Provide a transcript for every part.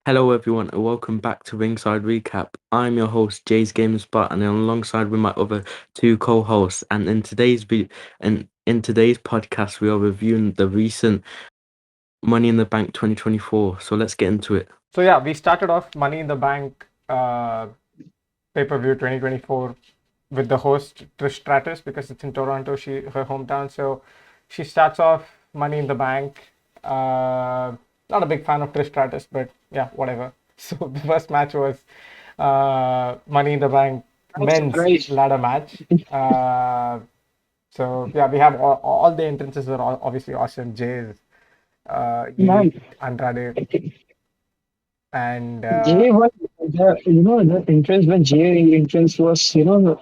Hello, everyone, and welcome back to Ringside Recap. I'm your host, Jay's Game Spot, and I'm alongside with my other two co-hosts. And in today's podcast, we are reviewing the recent Money in the Bank 2024. So let's get into it. So yeah, we started off Money in the Bank pay-per-view 2024 with the host Trish Stratus because it's in Toronto, her hometown. So she starts off Money in the Bank. Not a big fan of Trish Stratus, but yeah, whatever. So the first match was Money in the Bank I'm men's surprised. ladder match. So yeah, we have all the entrances are obviously awesome. Jay's, Man, Elite, Andrade, and Jay was the entrance when Jay entrance was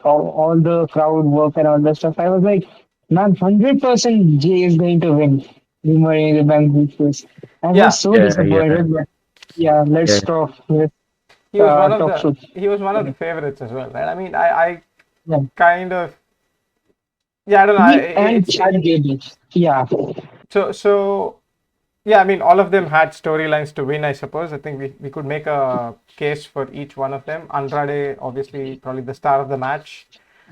all the crowd work and all that stuff. I was like, man, 100% Jay is going to win the Money in the Bank briefcase. I was yeah, so Yeah, yeah, disappointed, but yeah, let's yeah, talk. Let's he was one of talk the shoot. he was one of Yeah, the favorites as well, right? I mean, I yeah. kind of yeah, I don't know. He and It's Chad Gable. Yeah, so yeah. I mean, all of them had storylines to win. I suppose. I think we could make a case for each one of them. Andrade, obviously, probably the star of the match.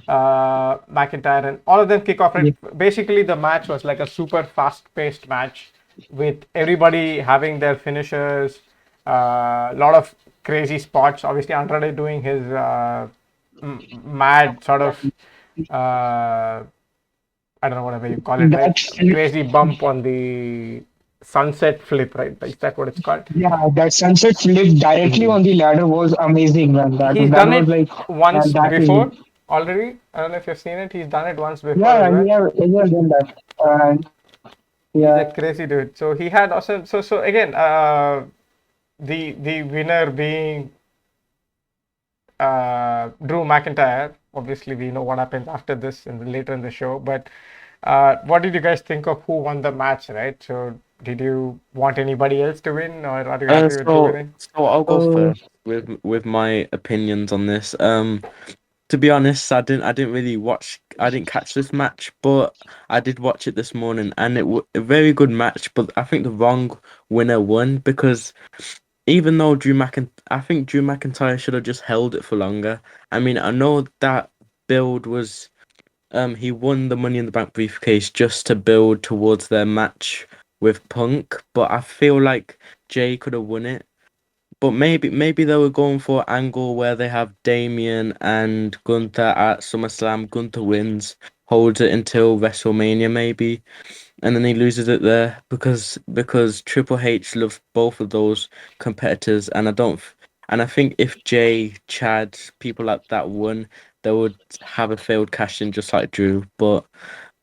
McIntyre and all of them kick off. Right? yeah, Basically, the match was like a super fast-paced match with everybody having their finishers. A lot of crazy spots. Obviously, Andrade doing his mad sort of I don't know whatever you call it, right? that Crazy bump on the sunset flip, right? Is that what it's called? yeah, that sunset flip directly Mhm. on the ladder was amazing, man. He's That done was it like, once that is. before already. I don't know if you've seen it. He's done it once before as Yeah, well. he has done that. And He's a yeah, crazy dude. So he had also so again the winner being Drew McIntyre. Obviously, we know what happens after this and later in the show. But what did you guys think of who won the match? Right. So did you want anybody else to win, or are you Uh, happy with Drew so winning? so I'll go uh, first with my opinions on this. To be honest, I didn't catch this match, but I did watch it this morning, and it was a very good match. But I think the wrong winner won because even though I think Drew McIntyre should have just held it for longer. I mean, I know that build was he won the Money in the Bank briefcase just to build towards their match with Punk, but I feel like Jay could have won it. But maybe they were going for an angle where they have Damian and Gunther at SummerSlam. Gunther wins, holds it until WrestleMania maybe, and then he loses it there because Triple H loves both of those competitors, and I think if Jay, Chad, people like that won, they would have a failed cash in just like Drew. But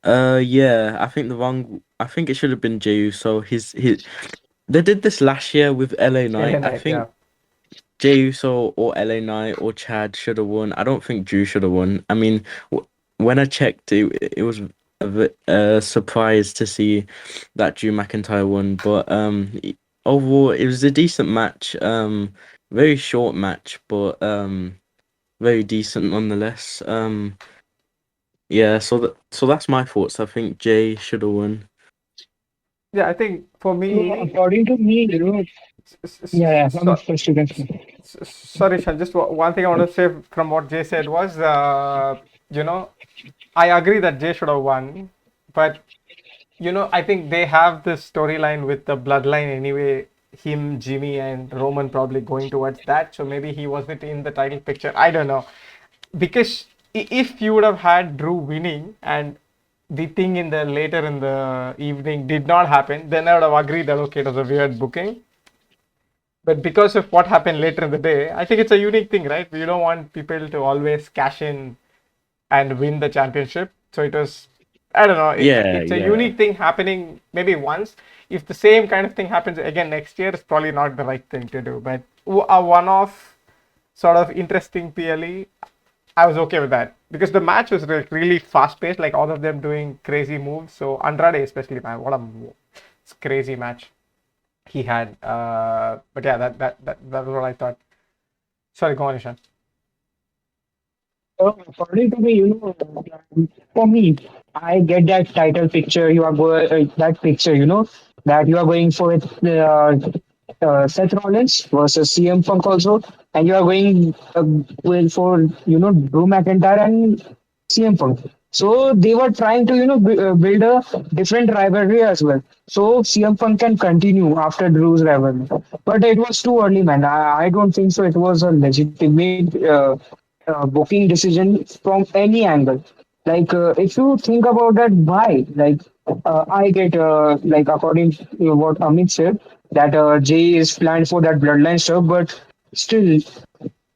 yeah, I think it should have been Jey Uso. His they did this last year with LA LA Knight. I Knight, yeah. think Jey Uso or LA Knight or Chad should have won. I don't think Drew should have won. I mean, when I checked, it was a surprise to see that Drew McIntyre won. But overall, it was a decent match. Very short match, but very decent nonetheless. Yeah. So that's my thoughts. I think Jay should have won. Yeah, I think for me, according to me, yeah, I'm so, first you can. sorry, Shan, just one thing I want to say from what Jay said was, you know, I agree that Jay should have won, but I think they have this storyline with the bloodline anyway. Him, Jimmy, and Roman probably going towards that. So maybe he wasn't in the title picture. I don't know. Because if you would have had Drew winning and the thing in the later in the evening did not happen, then I would have agreed that okay, it was a weird booking. But because of what happened later in the day, I think it's a unique thing, right? We don't want people to always cash in and win the championship. So it was, I don't know, Yeah, it's a yeah, unique thing happening maybe once. If the same kind of thing happens again next year, it's probably not the right thing to do. But a one off sort of interesting PLE, I was okay with that because the match was really fast paced, like all of them doing crazy moves. So Andrade, especially, man, what a crazy match he had. But yeah, that was what I thought. Sorry, go on, Ishan. According to me, for me, I get that title picture. You are going that picture, that you are going for it. Seth Rollins versus CM Punk also, and you are going with for Drew McIntyre and CM Punk. So they were trying to build a different rivalry as well. So CM Punk can continue after Drew's rivalry, but it was too early, man. I don't think so. It was a legitimate booking decision from any angle. Like if you think about that, why? Like I get like according to what Amit said that Jay is planned for that bloodline stuff, but still,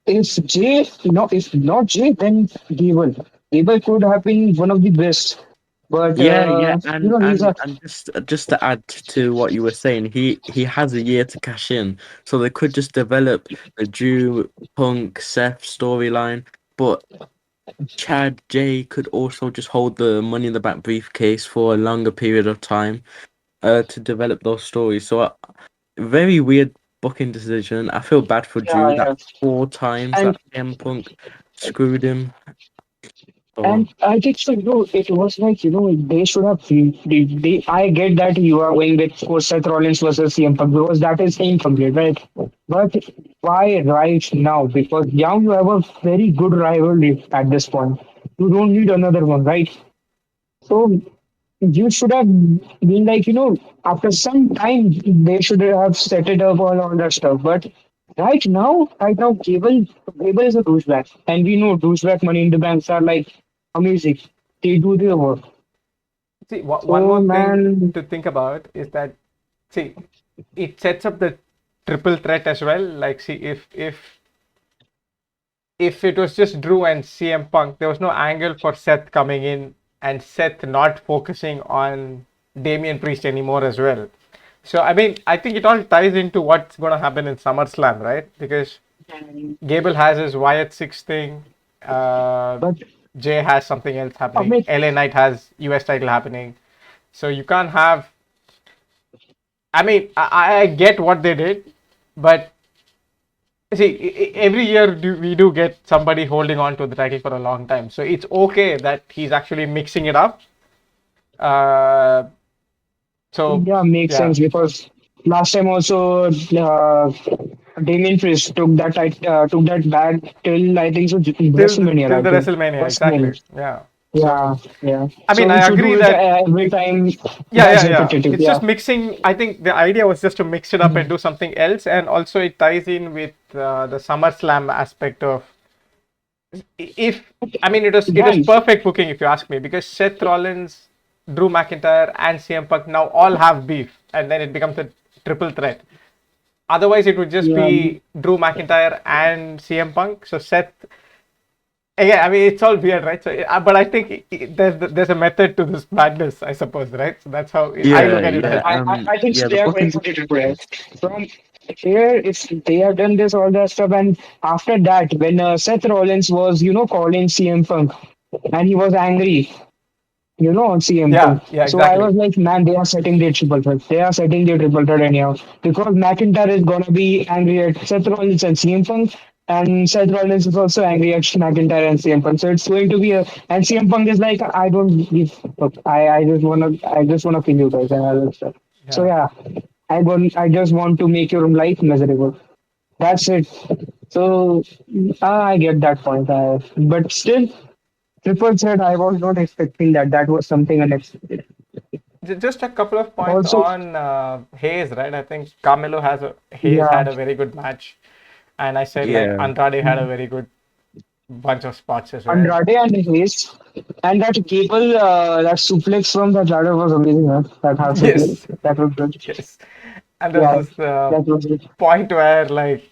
if Jay, if not Jay, then Gable. Gable could have been one of the best, but Yeah, yeah, he's a and just to add to what you were saying, he has a year to cash in, so they could just develop the Drew Punk Seth storyline, but Chad Jay could also just hold the Money in the Bank briefcase for a longer period of time, to develop those stories. So, very weird booking decision. I feel bad for yeah, Drew that yeah. 4 times And that CM Punk screwed him. So And I think so, it was like, they should have, I get that you are going with for Seth Rollins versus CM Punk because that is incomplete, right? But why right now? Because now you have a very good rivalry at this point. You don't need another one, right? So you should have been like, after some time, they should have set it up all that stuff. But right now, Gable is a douchebag. And we know douchebag money in the banks are like amazing. They do their work. See, one So, more thing man, to think about is that, see, it sets up the triple threat as well. Like, see, if it was just Drew and CM Punk, there was no angle for Seth coming in and Seth not focusing on Damian Priest anymore as well. So I mean, I think it all ties into what's going to happen in SummerSlam, right? Because Gable has his Wyatt Six thing. Uh, but Jay has something else happening. Amit, LA Knight has US title happening. So you can't have. I mean, I get what they did, but see, every year we do get somebody holding on to the title for a long time. So it's okay that he's actually mixing it up. Uh, so yeah, makes yeah, sense because last time also, Damian Priest took that bag till I think so WrestleMania, till I the think. WrestleMania, exactly. WrestleMania. Yeah. Yeah, So yeah. I mean, So I if you agree do it that every time, yeah, that's yeah, yeah. repetitive. It's Yeah. just mixing. I think the idea was just to mix it up and do something else, and also it ties in with the SummerSlam aspect of if I mean it was Guys, perfect booking if you ask me because Seth Rollins, Drew McIntyre, and CM Punk now all have beef, and then it becomes a triple threat. Otherwise, it would just yeah, be Drew McIntyre and CM Punk. So Seth, yeah, I mean it's all weird, right? So, but I think there's a method to this madness, I suppose, right? So that's how I look yeah, at it. yeah, I think so yeah. The they are going booking. for the triple S. From here, if they have done this, all that stuff, and after that, when Seth Rollins was, calling CM Punk, and he was angry, on CM Yeah, Punk. yeah, So I was exactly. like, man, they are setting their triple threat. They are setting their triple threat anyhow. Because McIntyre is gonna be angry at Seth Rollins and CM Punk, and Seth Rollins is also angry at McIntyre and CM Punk. So it's going to be a and CM Punk is like, I don't give fuck. I just wanna kill you guys and all that stuff. So Yeah. yeah, I just want to make your life miserable. That's it. So I get that point. But still, Triple said I was not expecting that. That was something unexpected. Just a couple of points Also, on Hayes, right? I think Carmelo has a Hayes yeah, had a very good match, and I said like Yeah, Andrade had a very good bunch of spots as well. Andrade and Hayes, and that cable, that suplex from that ladder was amazing. Huh? That half suplex, Yes, that was good. yes. And there's Yeah, this that was good. point where like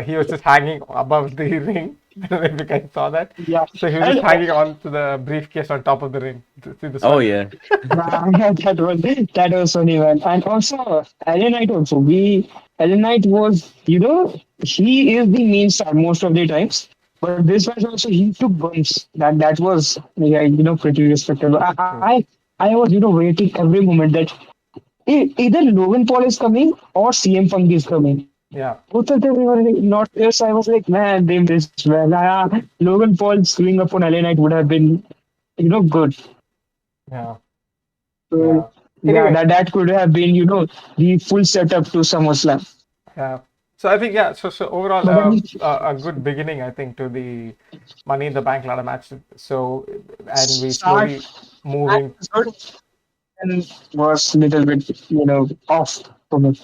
he was just hanging above the ring. I don't know if you guys saw that. Yeah, So he was and just hanging on to the briefcase on top of the ring. See this oh one? yeah, that was funny, man. And also, Ellen Knight also. Ellen Knight was, he is the main star most of the times. But this was also he took bumps. That was yeah, pretty respectable. True. I was waiting every moment that either Logan Paul is coming or CM Punk is coming. Yeah, Both of them were not there, so I was like, man, they missed well. Logan Paul screwing up on LA Knight would have been, good. yeah, So yeah. yeah, Anyway, that could have been, the full setup to SummerSlam. Yeah. So I think, yeah. So overall, But then a good beginning, I think, to the Money in the Bank ladder match. So, and we start slowly moving. good and was little bit, off for me.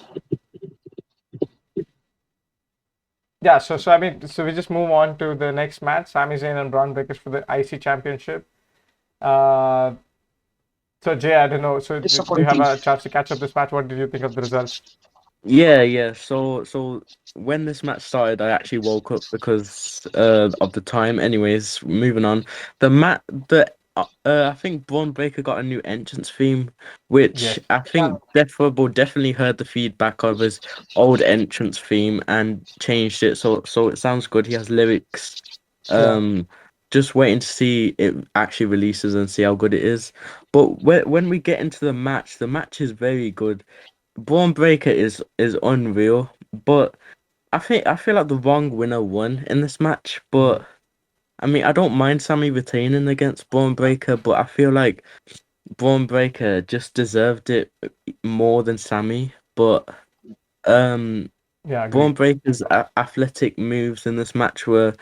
Yeah. So I mean, so we just move on to the next match: Sami Zayn and Bron Breakker for the IC Championship. Uh, so Jay, I don't know. So do you have Disappointing. a chance to catch up this match? What did you think of the results? Yeah. So when this match started, I actually woke up because of the time. Anyways, moving on. I think Braun Breaker got a new entrance theme, which Yes. I think definitely heard the feedback of his old entrance theme and changed it. So it sounds good. He has lyrics. Yeah. Um, just waiting to see it actually releases and see how good it is. But when we get into the match is very good. Braun Breaker is unreal, but I feel like the wrong winner won in this match. Mm. But I mean, I don't mind Sammy retaining against Braun Breaker, but I feel like Braun Breaker just deserved it more than Sammy. But um, Yeah. Braun Agree. Breaker's athletic moves in this match were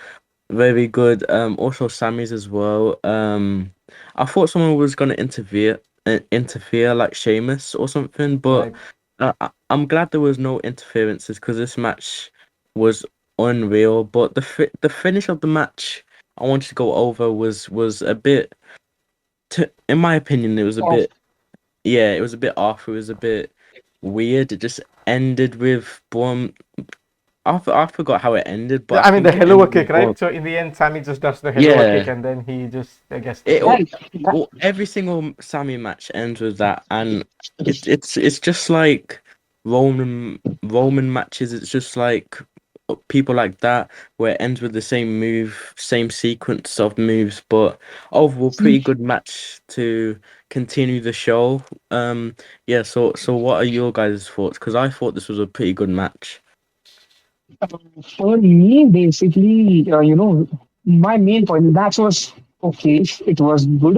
very good. Also Sammy's as well. I thought someone was gonna interfere like Sheamus or something, but Right. I'm glad there was no interferences because this match was unreal. But the finish of the match I wanted to go over was a bit, in my opinion, it was a Off. bit, yeah, it was a bit off. It was a bit weird. It just ended with Braun. I forgot how it ended, but I I mean, the think it Helluva ended kick, with Braun. right? So in the end, Sammy just does the Helluva kick, Yeah, and then he just, I guess, it yeah. all, That, that, every single Sammy match ends with that, and it's just like Roman matches. It's just like people like that where it ends with the same move, same sequence of moves, but overall pretty good match to continue the show. Yeah. So what are your guys' thoughts? Because I thought this was a pretty good match. for me, basically, my main point, that was okay. It was good.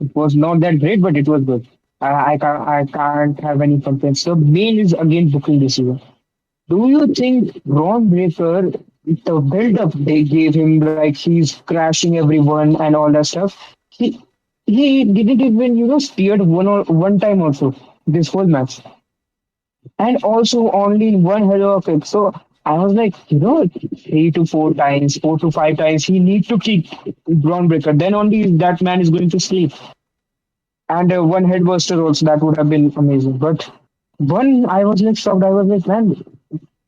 It was not that great, but it was good. I can't have any complaints. The main is again booking decision. Do you think Ron Breaker, the build-up they gave him, like he's crashing everyone and all that stuff, he didn't even steered one time also this whole match, and also only one hero of it. So I was like, 3 to 4 times, 4 to 5 times, he need to kick Braun Breaker. Then only that man is going to sleep. And one headbuster also, that would have been amazing. But one, I was like shocked. I was like, man,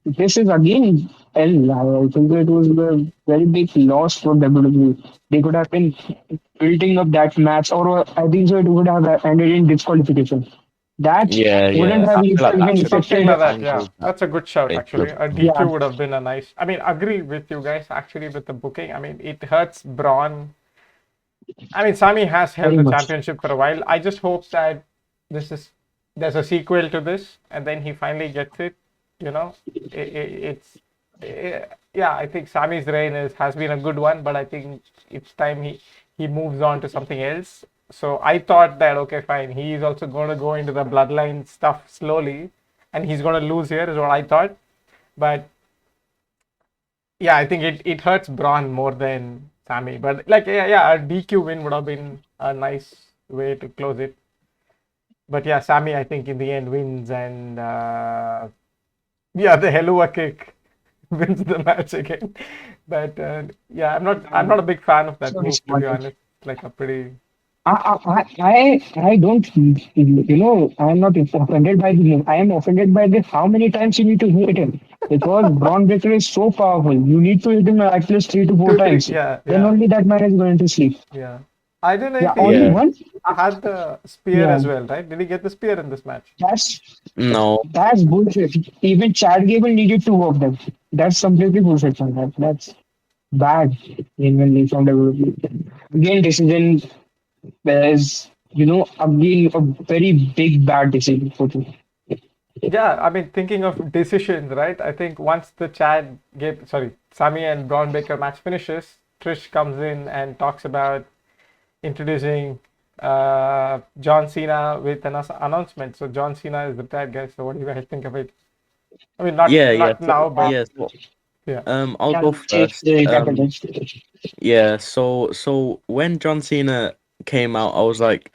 this is again L. I think it was a very big loss for WWE. They could have been building up that match, or I think so it would have ended in disqualification. That wouldn't Yeah. have I feel like even that should have Something been affected. like the that, yeah. angle that That's a good shout, they should actually. have A done. Yeah, DQ would have been a nice. I mean, agree with you guys, actually, with the booking. I mean, it hurts Braun. I mean, Sami has held very the much. championship for a while. I just hope that this is there's a sequel to this, and then he finally gets it. You know, it's yeah. I think Sami's reign has been a good one, but I think it's time he moves on to something else. So I thought that okay, fine. He's also going to go into the bloodline stuff slowly, and he's going to lose here, is what I thought. But yeah, I think it hurts Braun more than Sammy. But like yeah, a DQ win would have been a nice way to close it. But yeah, Sammy I think in the end wins, and yeah, the Helluva kick wins the match again. But yeah, I'm not a big fan of that So move, to be disappointed. honest. Like a pretty I don't, I'm not offended by the name. I am offended by the how many times you need to hit him. Because Braun Breaker is so powerful. You need to hit him at least 3 to 4 2 3. times. Yeah, Then yeah, only that man is going to sleep. yeah. I don't know Yeah, if only he Yeah. one. had the spear Yeah, as well, right? Did he get the spear in this match? that's No. that's bullshit. Even Chad Gable needed two of them. That's completely bullshit from that. That's bad. Even from the again decision is again a very big bad decision for me. Yeah, I mean, thinking of decisions, right? I think once the Sami and Braun Baker match finishes, Trish comes in and talks about introducing John Cena with an announcement. So John Cena is retired, guys. So what do you guys think of it? I mean, not Yeah, yeah, not now, but yeah. So, yeah. I'll Yeah, go Chase, first. capital. Yeah. So when John Cena came out, I was like,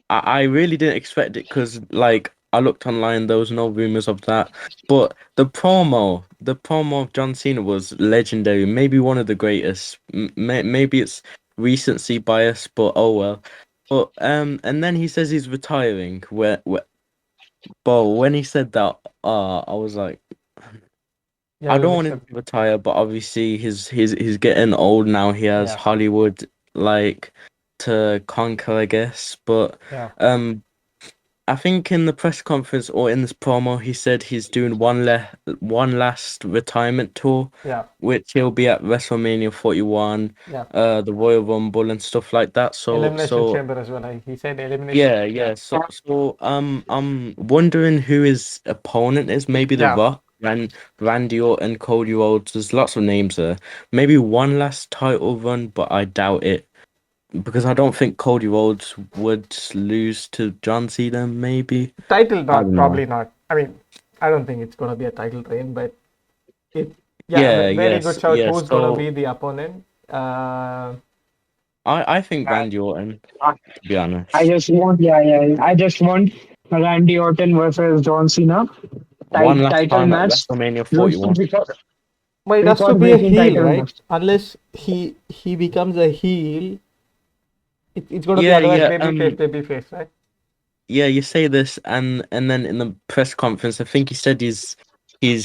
I really didn't expect it because like I looked online, there was no rumors of that. But the promo of John Cena was legendary, maybe one of the greatest. Maybe it's recency bias, but oh well. But and then he says he's retiring. But when he said that, I was like, Yeah, I it was don't want him mixed. to retire, but obviously he's getting old now. He has Yeah, Hollywood like to conquer, I guess. But yeah, um. I think in the press conference or in this promo, he said he's doing one last retirement tour, yeah, which he'll be at WrestleMania 41, yeah. the Royal Rumble and stuff like that. Elimination Chamber as well. He said elimination. Yeah, Yeah, yeah. I'm wondering who his opponent is. Maybe The yeah. Rock, Randy Orton, Cody Rhodes. There's lots of names there. Maybe one last title run, but I doubt it. Because I don't think Cody Rhodes would lose to John Cena, maybe. Title I not don't know. probably not. I mean, I don't think it's gonna be a title reign, but it. Yeah, Yeah, very good yes, shout. yeah. Who's gonna So be the opponent? I think Randy Orton, to be I honest. just want, yeah, yeah. I just want Randy Orton versus John Cena One last title time at match. WrestleMania Record 41. Well, it has to be a breaking heel, title right? match. Unless he becomes a heel, it's gonna be Yeah, otherwise yeah, baby face, right? yeah, you say this and then in the press conference I think he said he's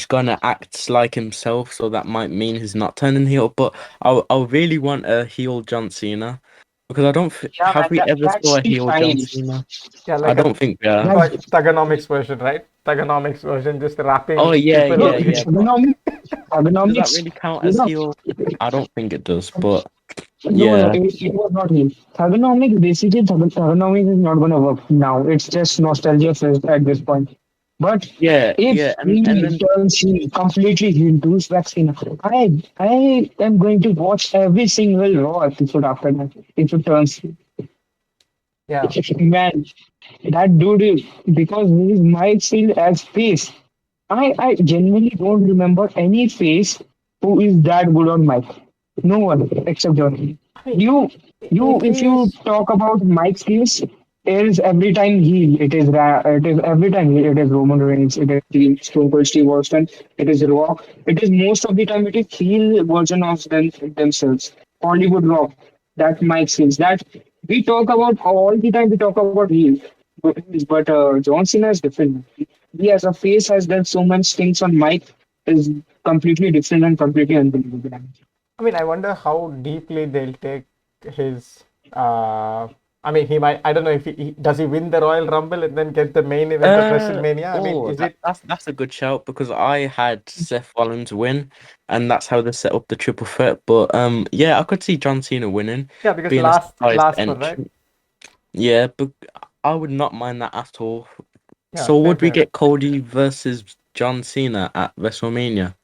gonna act like himself, so that might mean he's not turning heel, but I really want a heel John Cena because I don't Yeah, have man, we ever that's saw a the heel John fine. Cena? Yeah, I like a don't think we have. That's Thugonomics version, right? Thugonomics version, just Oh wrapping yeah, people. yeah, no, yeah. But ergonomics. does that Ergonomics. really count You as know, heel? I don't think it does, but no, yeah. it was not him. Ergonomics, basically, ergonomics is not going to work now. It's just nostalgia fest at this point. But Yeah, if yeah, and he then turns heel, completely heel to vaccine, I am going to watch every single Raw episode after that. If it turns heel. Yeah, Man, that dude is because his mic still as face. I genuinely don't remember any face who is that good on mic. No one except Johnny. I mean, You you if if he you is, talk about mic skills, it is every time heel. It is every time heel. It is Roman Reigns. It is Stone Cold Steve Austin. It is Rock. It is most of the time it is heel version of themselves. Hollywood Rock. That mic skills. That we talk about all the time. We talk about heel. But John Cena is different. He as a face has done so much things on mic is completely different and completely unbelievable. I mean, I wonder how deeply they'll take his. I mean, he might. I don't know if does he win the Royal Rumble and then get the main event of WrestleMania. I mean, oh, is it? that's a good shout because I had Seth Rollins win, and that's how they set up the triple threat. But yeah, I could see John Cena winning, Yeah, because being a surprise last one, right? entrant. Yeah, but I would not mind that at all. Yeah, So same would we here. get Cody versus John Cena at WrestleMania?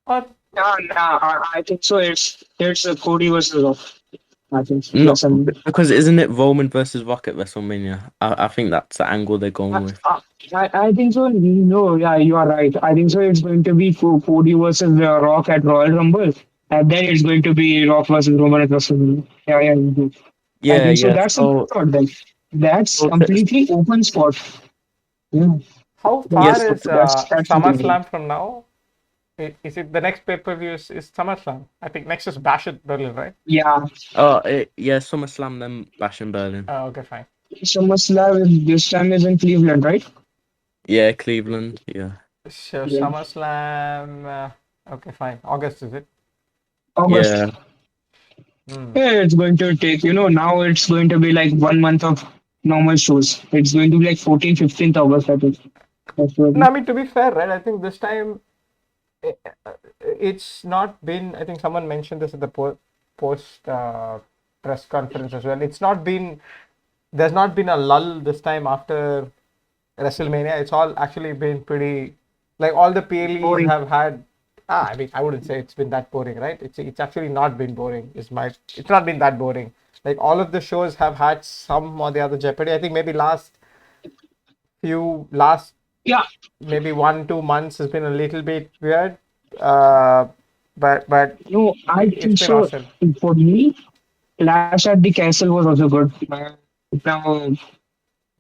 Or No, no, I think so. It's Cody versus Rock. I think so. No, Yes, and because isn't it Roman versus Rock at WrestleMania? I think that's the angle they're I, going with. I think so. No, yeah, you are right. I think so. It's going to be Cody versus Rock at Royal Rumble, and then it's going to be Rock versus Roman at WrestleMania. Yeah, yeah, you do. I Yeah, think so. yeah. That's a good thought then. That's So th- completely open spot. Yeah, how yes, far is that's absolutely. SummerSlam from now? Is it the next pay per view is SummerSlam? I think next is Bash at Berlin, right? Yeah. yeah, SummerSlam then Bash in Berlin. Okay, fine. SummerSlam this time is in Cleveland, right? Yeah, Cleveland. Yeah. So Yeah. SummerSlam. Okay, fine. August is it? August. Yeah. Hmm. Yeah, it's going to take, now it's going to be like 1 month of normal shows. It's going to be like 14th, 15th August, I think. That's what No, I mean to be fair, right? I think this time it's not been. I think someone mentioned this at the post press conference as well. It's not been. There's not been a lull this time after WrestleMania. It's all actually been pretty. Like all the PLEs boring. have had. I mean, I wouldn't say it's been that boring, right? It's actually not been boring. It's not been that boring. Like all of the shows have had some or the other jeopardy. I think maybe last Yeah, maybe 1 2 months has been a little bit weird. Uh, but no, I it's think been so. awesome. For me, Clash at the Castle was also good. Now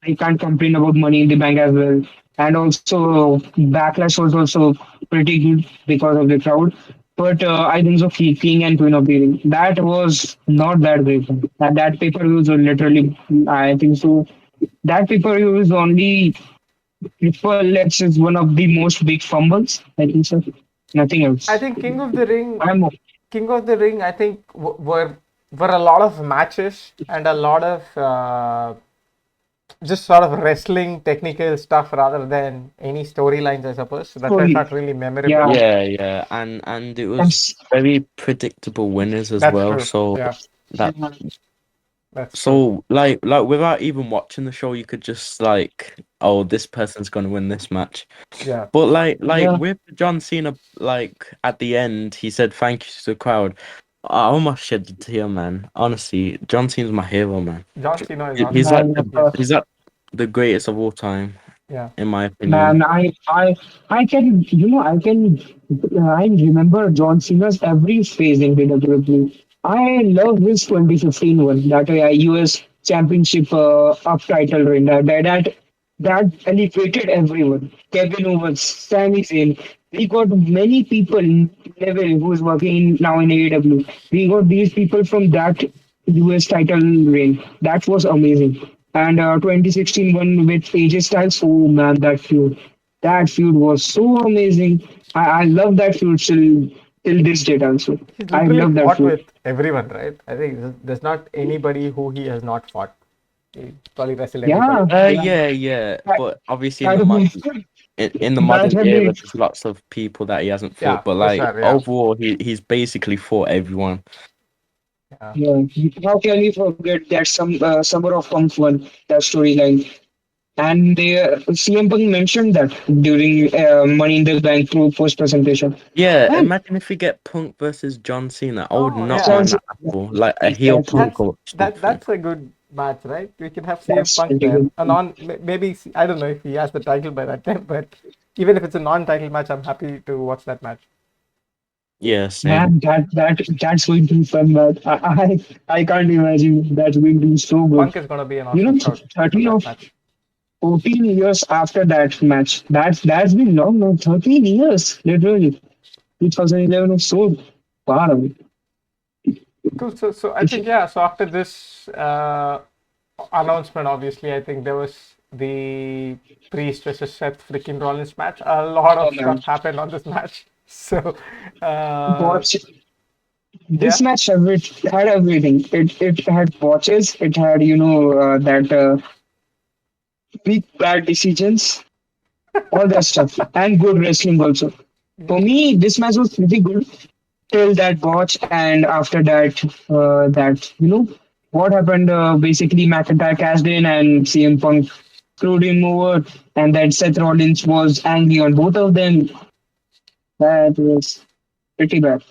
I can't complain about Money in the Bank as well. And also, Backlash was also pretty good because of the crowd. But I think so, King and Queen of the Ring, that was not that great. That pay per view was literally, I think so. That pay per view is only Triple X is one of the most big fumbles. I think so. Nothing I else. think I'm King of the Ring. I think were a lot of matches and a lot of just sort of wrestling technical stuff rather than any storylines, I suppose. So that's why it's sorry. not really memorable. Yeah, Yeah, and it was that's very predictable winners as That's well. true. So Yeah, that that's true. so like without even watching the show, you could just like, oh, this person's gonna win this match. Yeah. But like yeah. with John Cena, like at the end, he said thank you to the crowd. I almost shed a tear, man. Honestly, John Cena's my hero, man. John Cena is He's awesome. like Man, Yes. he's like the greatest of all time, Yeah. in my opinion. Man, I can, I remember John Cena's every phase in WWE. I love his 2015 one, that US Championship up title reign. That elevated everyone. Kevin Owens, Sami Zayn. We got many people level who's working now in AEW. We got these people from that US title reign. That was amazing. And 2016 one with AJ Styles. Oh man, that feud was so amazing. I love that feud till this date also. He's I literally love that fought feud. with everyone, right? I think there's not anybody who he has not fought. He's probably wrestled Yeah, everybody. yeah. Yeah. I, But obviously I don't know. in the That modern had era, me. there's lots of people that he hasn't Yeah, fought. But for like sure. Yeah. overall, he's basically fought everyone. Yeah. Yeah, how can you forget that Summer of Punk one, that storyline? And CM Punk mentioned that during Money in the Bank post presentation. Yeah, Man, imagine if we get Punk versus John Cena. I would Oh not yeah. mind sounds that at all. Like a heel exactly. Punk That's or something. that's a good match, right? We can have CM That's Punk pretty there. good. A non maybe I don't know if he has the title by that time, but even if it's a non-title match, I'm happy to watch that match. Yeah, same. Man, that's going to be fun, man. I can't imagine that's going to be so good. Punk is gonna be an You awesome know, crowd for 13 that of match. 14 years after that match. That's been long, no? 13 years, literally. 2011 was so far away. Cool. So I think yeah. So after this announcement, obviously, I think there was the Priest versus Seth freaking Rollins match. A lot Oh of man, stuff happened on this match. So watch yeah, this match. Had everything. It had botches. It had that big bad decisions, all that stuff, and good wrestling also. For me, this match was pretty good till that botch, and after that, what happened. Basically, McIntyre cashed in, and CM Punk screwed him over, and then Seth Rollins was angry on both of them. That was pretty bad.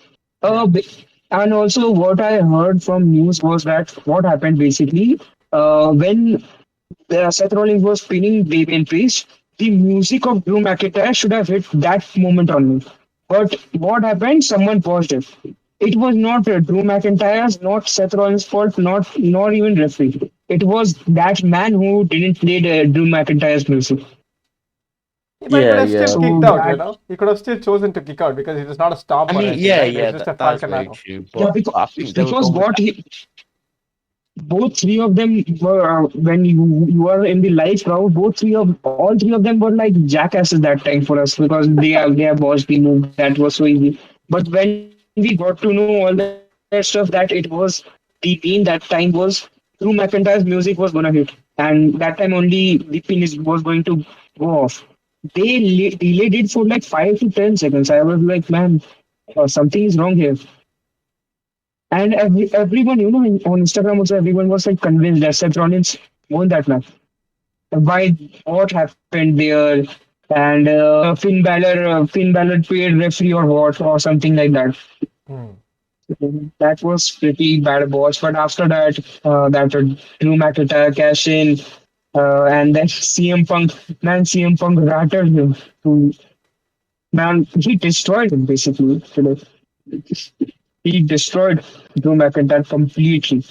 yeah. B- and also, what I heard from news was that what happened basically when Seth Rollins was pinning Damian Priest, the music of Drew McIntyre should have hit that moment only. But what happened? Someone paused it. It was not Drew McIntyre's, not Seth Rollins' fault, not even referee. It was that man who didn't play the Drew McIntyre's music. But he could have still Yeah. So kicked out, that He could have still chosen to kick out because it was not a I stomp or mean, anything, right? It's yeah, just a that's very Falcon true. yeah, But I think they were because going with what that. he both three of them were when you are in the live crowd, all three of them were like jackasses that time for us because they have watched the move that was so easy. But when we got to know all that stuff, that it was the theme that time was Drew McIntyre's music was gonna hit, and that time only the pin was going to go off. Delayed it for like 5 to 10 seconds. I was like, man, something is wrong here. And everyone, on Instagram also, everyone was like convinced that Seth Rollins won that match. Why? What happened there? And Finn Balor paid referee or what or something like that. Hmm. That was pretty bad watch. But after that, Drew McIntyre cash in. And then CM Punk rattled him. To, man, he destroyed him basically today. He destroyed Drew McIntyre completely.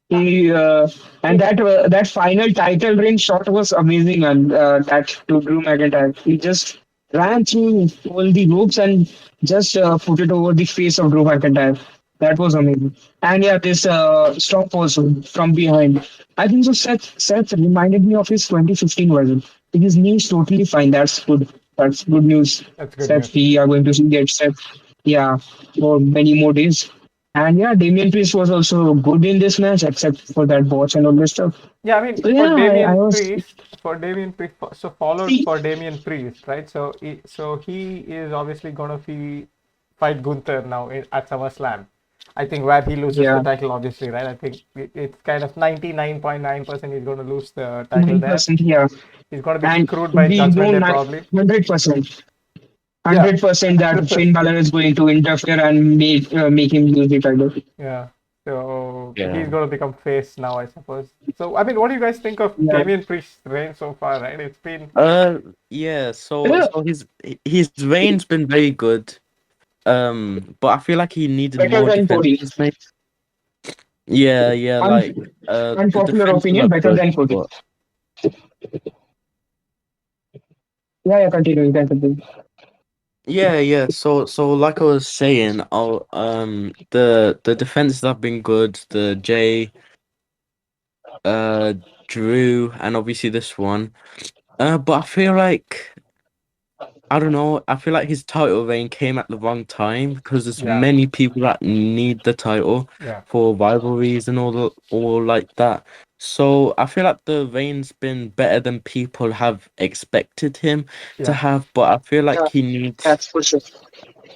He and that final title reign shot was amazing, man. That to Drew McIntyre, he just ran through all the ropes and just put it over the face of Drew McIntyre. That was amazing. And yeah, this stop also from behind. I think so. Seth reminded me of his 2015 version. His knee is totally fine. That's good. That's good news. That's good Seth, news. we are going to get Seth. Yeah, for many more days. And yeah, Damian Priest was also good in this match, except for that botch and all this stuff. Yeah, I mean, So yeah, I was For Damian Priest, so followed see, for Damian Priest, right? So he is obviously gonna be fight Gunther now at SummerSlam. I think where he loses the yeah, title, obviously, right? I think it's kind of 99.9% he's gonna lose the title there. 9%, yeah, He's gonna be and screwed by we know Judgment Day probably. 100%, Yeah, 100% that Finn Balor is going to interfere and make him lose the title. yeah. So Yeah. he's gonna become face now, I suppose. So I mean, what do you guys think of Yeah, Damian Priest's reign so far? Right? It's been Yeah. yeah, So his reign's been very good. But I feel like he needed better more than Cody. defenses, mate. Yeah, yeah. Un- Like the Unpopular defenses opinion, are better good, than Cody. but Yeah, yeah, continue, you can continue. yeah, yeah. So like I was saying, the defenses have been good. The uh, Drew, and obviously this one. But I feel like I don't know. I feel like his title reign came at the wrong time because there's yeah, many people that need the title yeah, for rivalries and all like that. So I feel like the reign's been better than people have expected him to yeah. have, but I feel like Yeah, he needs that's for sure.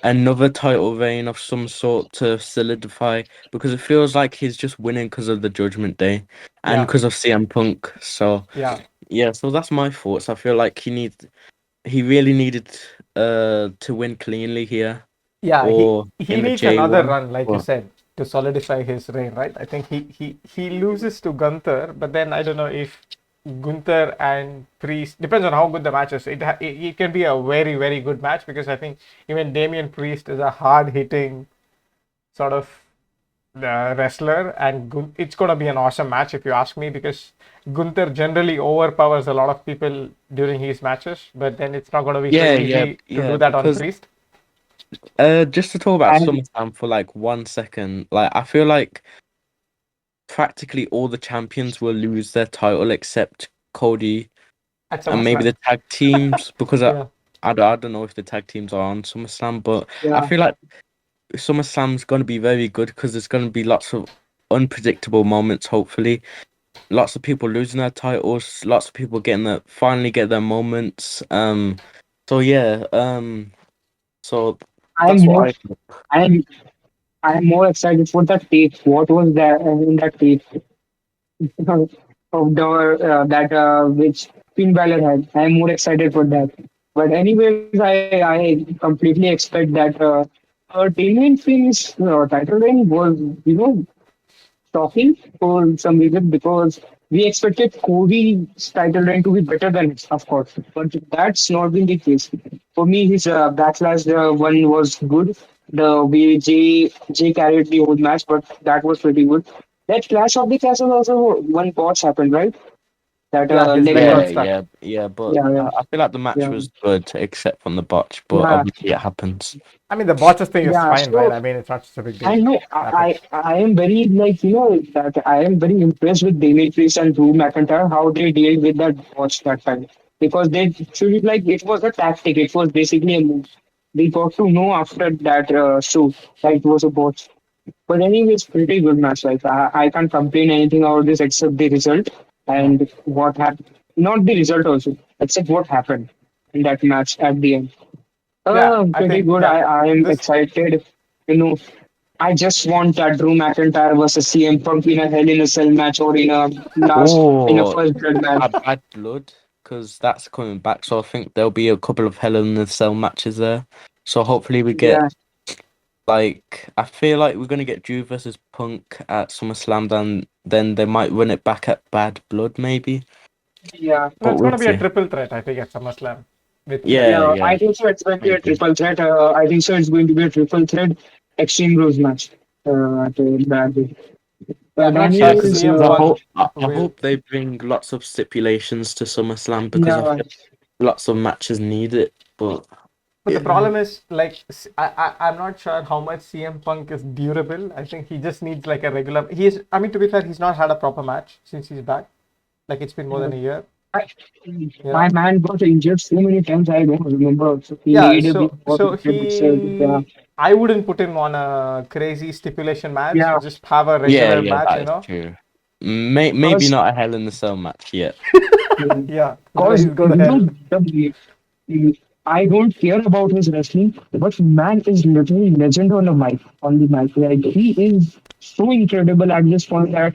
another title reign of some sort to solidify because it feels like he's just winning because of the Judgment Day and Yeah, because of CM Punk. So yeah, yeah, so that's my thoughts. I feel like he really needed to win cleanly here yeah. He or he in the needs another J1. run, like you But said, to solidify his reign, right? I think he loses to Gunther, but then I don't know if Gunther and Priest depends on how good the match is. It can be a very good match because I think even Damian Priest is a hard hitting sort of wrestler, and it's gonna be an awesome match if you ask me because Gunther generally overpowers a lot of people during his matches, but then it's not gonna be so yeah, yeah, easy to do yeah, that on because Priest. just to talk about And SummerSlam for like 1 second, like I feel like practically all the champions will lose their title except Cody At and maybe SummerSlam. the tag teams because Yeah, I don't know if the tag teams are on SummerSlam, but I yeah, feel like SummerSlam's going to be very good because there's going to be lots of unpredictable moments, hopefully. Lots of people losing their titles, lots of people getting finally get their moments. So yeah, so I'm that's more, what I I'm, I'm more excited for that tape. What was there in that tape of that which Finn Balor had? I'm more excited for that. But anyways, I completely expect that Damian Priest's title reign was shocking for some reason because we expected Cody's title reign to be better than his, of course, but that's not been the case. For me, his backlash one was good. The way Jay carried the whole match, but that was pretty good. That Clash of the Castle also one botch happened, right? That yeah. His leg leg got yeah, lock. stuck. yeah, yeah. But Yeah, yeah, I feel like the match yeah, was good except from the botch, but yeah, obviously it happens. I mean, the botches thing is yeah. fine, right? So I mean, it's not such a big I deal. know Happens. I am very like that I am very impressed with Damian Priest and Drew McIntyre how they dealt with that watch that time because they treated like it was a tactic. It was basically a move. We got to know after that show that it was a botch. But anyway, it's pretty good match. Like I can't complain anything about this except the result Yeah, and what happened. Not the result also, except what happened in that match at the end. yeah. I Pretty think good. yeah. I am This excited. You know, I just want that Drew McIntyre versus CM Punk in a Hell in a Cell match or in a Oh, first blood match. a bad blood because that's coming back. So I think there'll be a couple of Hell in the Cell matches there. So hopefully we get Yeah, like I feel like we're gonna get Drew versus Punk at SummerSlam. Then they might run it back at Bad Blood maybe. Yeah. No, But it's we'll going to be a see. triple threat, I think, at SummerSlam. With Yeah, Yeah, yeah. I think so. It's going to I be a agree. triple threat. I think so. It's going to be a triple threat Extreme Rules match. At that day. yeah, I'm not Yeah, sure Daniel is CM Punk I will. hope they bring lots of stipulations to SummerSlam because I yeah. feel lots of matches need it. But But the yeah, problem is, like, I'm not sure how much CM Punk is durable. I think he just needs like a regular. I mean, to be fair, he's not had a proper match since he's back. Like, it's been more than a year, I, you my know? man got injured so many times. I don't remember. So he Yeah, made a big so itself. Yeah. I wouldn't put him on a crazy stipulation match. Yeah. Just have a yeah, regular yeah, match, that you is know? true. Maybe Because not a Hell in the Cell match yet. Yeah, Because he's go to hell. I don't care about his wrestling, but man is literally legend on the mic. On the mic, like he is so incredible at this point that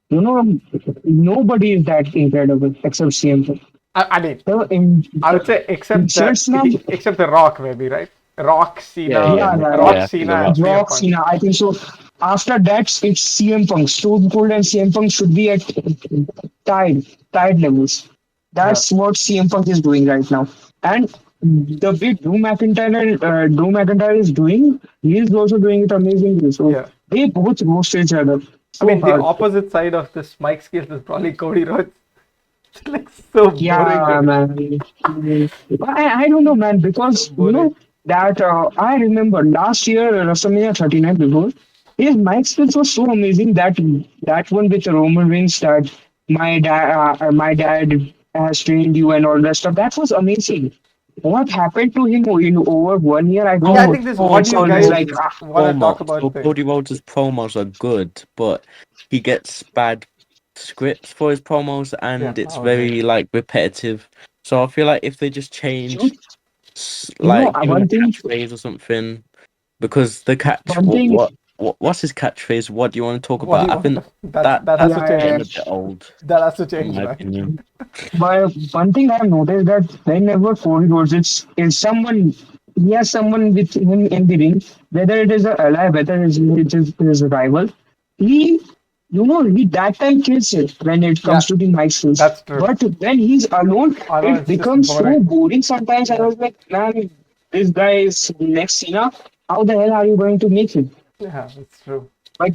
you know nobody is that incredible except CM Punk. I mean, So in I would say inserts now, except the Rock, maybe, right? Rock, Yeah, Cena, yeah, yeah, yeah, Rock, yeah. I think the Cena, and Rock. CM Brock Punk. Cena. I think so. After that, it's CM Punk. Stone Cold and CM Punk should be at tied, tied levels. Yeah, That's what CM Punk is doing right now. And the way Drew McIntyre is doing, he is also doing it amazingly. So yeah. they both roast each other I so mean, the hard. opposite side of this mic skills is probably Cody Rhodes. It's like so boring, Yeah, dude. man. I don't know, man, So because you boring. know that I remember last year WrestleMania 39 before his mic skills were so amazing that one with Roman Reigns that my dad has trained you and all that stuff. That was amazing. What happened to him in over 1 year? I don't Yeah, I know. think this is what you It's Cody always guys like Rhodes' want to talk promo. about So thing. Cody Rhodes' promos are good, but he gets bad scripts for his promos, Yeah, and it's I agree. very like repetitive. So I feel like if they just you, change, you know like give him a one thing. catchphrase or something, because the catch, One thing. what's his catchphrase? What do you want to talk What do about? you I want? think That that that has that's to Yeah, change. yeah, getting a bit old, That has to in change, my man. opinion. but one thing I've noticed that whenever Cody Rhodes is someone, he has someone with him in the ring, whether it is a ally, whether it is a rival, he, he that time kills it when it comes Yeah, to the mic skills. that's true. But when he's alone, I know it it's just becomes so boring. boring sometimes. I Yeah, was like, man, this guy is next Cena. How the hell are you going to make him? yeah, it's true. But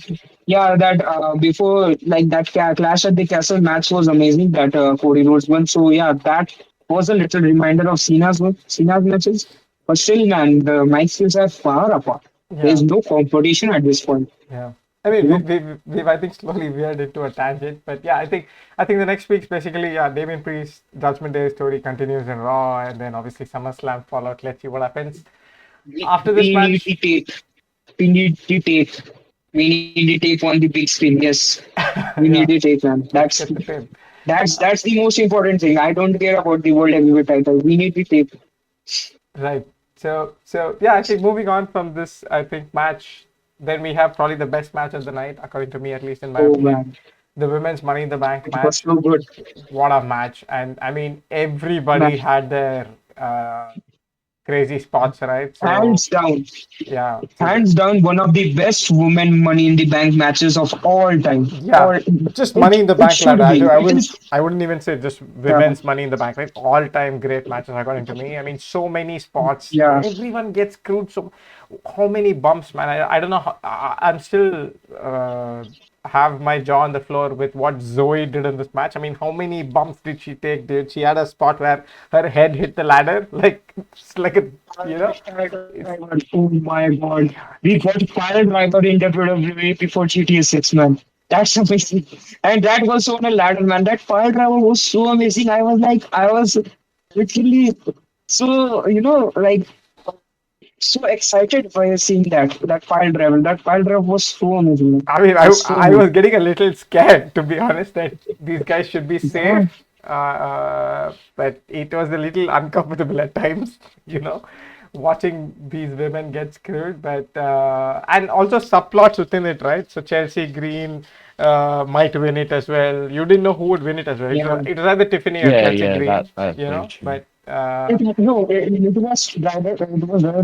yeah, that before like that Clash at the Castle match was amazing. That Cody Rhodes won. So yeah, that was a little reminder of Cena's matches. But still, man, the mic skills are far apart. There's Yeah, no competition at this point. yeah. I mean, You know, we've I think slowly veered into a tangent, but yeah, I think the next week's basically Damian Priest Judgment Day story continues in Raw, and then obviously SummerSlam Fallout. Let's see what happens after this we need match. the tape. We need the tape. We need the tape on the big screen. Yes, we need the Yeah, tape, man. let's That's get the tape. that's the most important thing. I don't care about the world heavyweight title. We need the tape. Right. So yeah, I think moving on from this, I think match, then we have probably the best match of the night, according to me, at least in my Oh opinion, man, the women's Money in the Bank it was match. so good. What a match! And I mean, Man, everybody had their crazy spots, right? So hands down, yeah, hands down, one of the best women Money in the Bank matches of all time. yeah, Or just it Money in the it Bank ladder. should be. I It wouldn't is. I wouldn't even say just women's Money in the Bank, right? All time great matches according to me. I mean, so many spots. Yeah, Everyone gets screwed. So how many bumps, man? I don't know. I'm still have my jaw on the floor with what Zoe did in this match. I mean, how many bumps did she take, dude? She had a spot where her head hit the ladder, like it's like a it's oh my god. We got Pile Driver in WWE before GTA 6, man. That's amazing. And that was on a ladder, man. That Pile Driver was so amazing. I was literally so, so excited by seeing that Pile Driver. That Pile Driver was so amazing, man. I mean, It was so I good. was getting a little scared, to be honest, that these guys should be Yeah. safe. But it was a little uncomfortable at times, watching these women get screwed. But and also subplots within it, right? So Chelsea Green might win it as well. You didn't know who would win it as well. Yeah. It was either Tiffany or Yeah, Chelsea yeah, Green, that's very true. But No, it was rather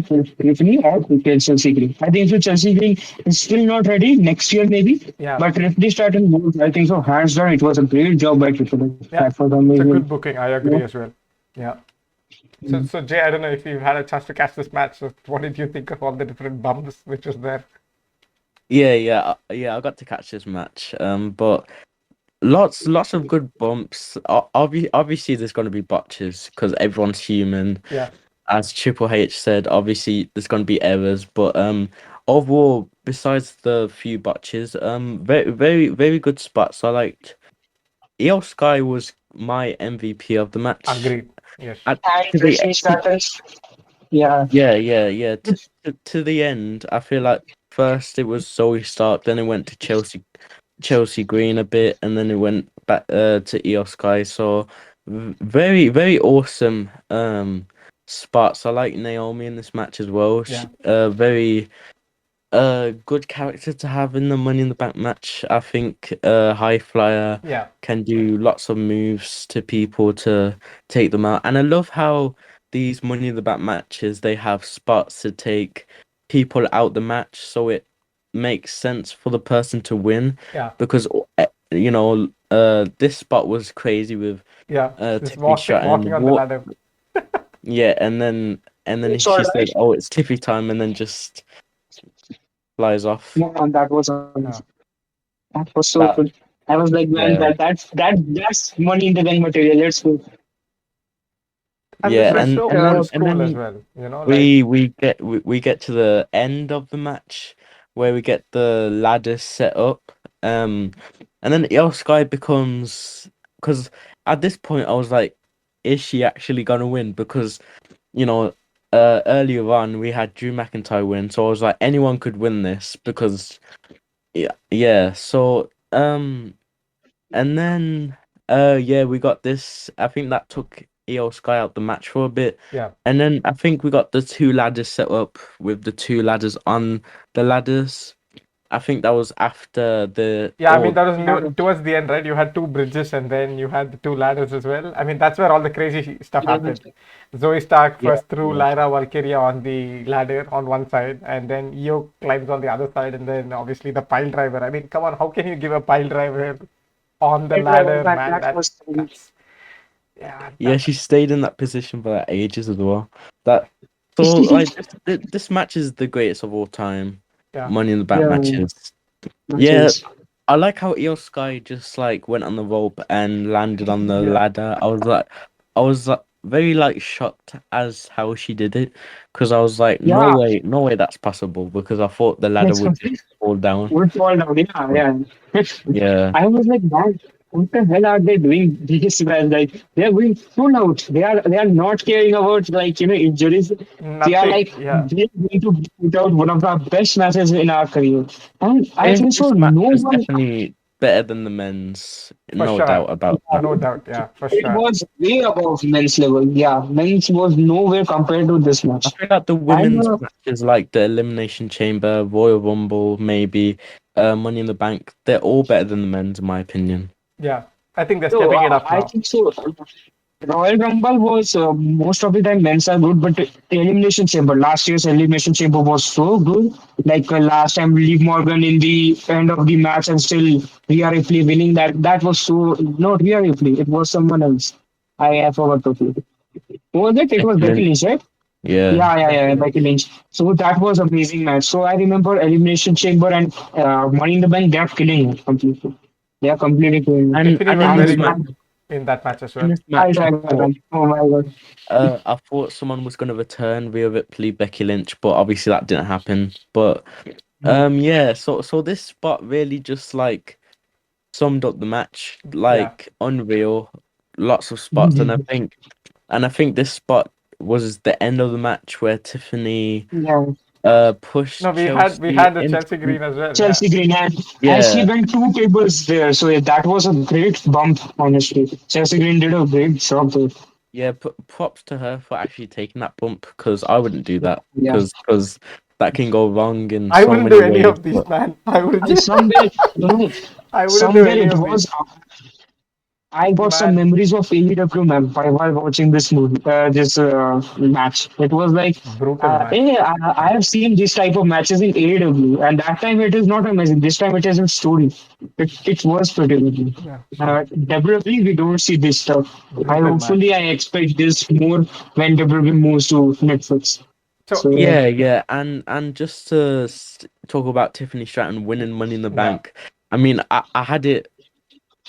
Tiffany or Chelsea Green. I think so. Chelsea Green is still not ready. Next year maybe, Yeah, but Tiffany Stratton was, I think so. Hands down, it was a great job by Tiffany. yeah, That was it's a amazing. good booking. I Yeah. agree as well. Yeah. So Jay, I don't know if you've had a chance to catch this match. So what did you think of all the different bumps which was there? Yeah. I got to catch this match. But lots of good bumps. Obviously, there's going to be botches because everyone's human. Yeah, As Triple H said, obviously there's going to be errors, but overall, besides the few botches, very good spots. I liked Io Sky was my MVP of the match. agreed. Yes. At And to the Tiffany Stratton, yeah. yeah to the end, I feel like first it was Zoe Stark, then it went to Chelsea Green a bit, and then it went back to Io Sky. So very awesome spots. I like Naomi in this match as well. Yeah, Very good character to have in the Money in the Bank match. I think High Flyer yeah, can do lots of moves to people to take them out. And I love how these Money in the Bank matches they have spots to take people out the match so it makes sense for the person to win yeah, because this spot was crazy with yeah. Just Tiffany walking Stratton. on the ladder. Yeah, and then It's all she said, right. "Oh, it's Tiffy time," and then just flies off. Yeah, and that was Yeah. that was so That good. I was like, man, yeah, that's money in the bank material. Let's go. And this yeah, was and so and old then and school as then well. You know, like we get to the end of the match where we get the ladder set up, and then Io Sky becomes because at this point I was like, is she actually gonna win? Because you know, earlier on we had Drew McIntyre win, so I was like, anyone could win this because yeah. So and then yeah, we got this. I think that took EO Sky out the match for a bit. yeah, And then I think we got the two ladders set up with the two ladders on the ladders. I think that was after the yeah. I mean, or that was Yeah, towards the end, right? You had two bridges, and then you had the two ladders as well. I mean, that's where all the crazy stuff happened. Zoe Stark yeah, first threw yeah. Lyra Valkyria on the ladder on one side, and then Io climbs on the other side, and then obviously the pile driver. I mean, come on, how can you give a pile driver on the ladder, man? that was That's yeah, Yeah, she stayed in that position for like ages as well. That so like this match is the greatest of all time. yeah, Money in the Bank yeah, matches. that Yeah, is. I like how Io Sky just like went on the rope and landed on the yeah. ladder. I was very like shocked as how she did it because I was like, Yeah, no way that's possible because I thought the ladder let's would go. just fall down. Would fall down. Yeah, yeah. Yeah, I was like, man, what the hell are they doing? These guys, like, they are going full out. They are not caring about like injuries. They are Nothing. like Yeah. they are going to put out one of the best matches in our career. And I think so. this match No was one. definitely better than the men's, For no sure. doubt about Yeah, that. No doubt. Yeah, for it sure. was way above men's level. Yeah, men's was nowhere compared to this I match. feel like the And women's matches, like the Elimination Chamber, Royal Rumble, maybe Money in the Bank, they're all better than the men's, in my opinion. Yeah. I think they're so stepping it up I now. think so. Royal Rumble was most of the time men's are good, but the Elimination Chamber, last year's Elimination Chamber was so good. Like last time, Liv Morgan in the end of the match and still Rhea Ripley winning that. That was so not Rhea Ripley. It was someone else. I forgot to say. Who was it? It was Becky Becky Lynch, Lynch, right? yeah. Yeah, Becky Becky Lynch. Lynch. So that was amazing match. So I remember Elimination Chamber and Money in the Bank. They are killing it completely. They are completely killing it. Tiffany And was in And this very match, good in that match as in well. this I'll match, try that one. Oh my god. I thought someone was gonna return Rhea Ripley, Becky Lynch, but obviously that didn't happen. But Hmm. yeah, so this spot really just like summed up the match, Yeah. like unreal, lots of spots, and I think this spot was the end of the match where Tiffany Yeah. No, pushed we Chelsea had the into Chelsea Green as well. Yeah. Chelsea Green and she yeah went two tables there, so yeah, that was a great bump. Honestly, Chelsea Green did a great job there. yeah. Props to her for actually taking that bump because I wouldn't do that Yeah, because that can go wrong in I so wouldn't do many any ways. of these, But man. I would. and somewhere, I wouldn't do somewhere any it of was these. I got some Man, memories of AEW man while watching this movie, this match. It was like, brutal match. hey, I have seen this type of matches in AEW, and that time it is not amazing. This time it is in story. It was pretty good. Yeah, WWE, we don't see this stuff. brutal match. I expect this more when WWE moves to Netflix. So, So Yeah, and just to talk about Tiffany Stratton winning Money in the yeah, Bank. I mean, I had it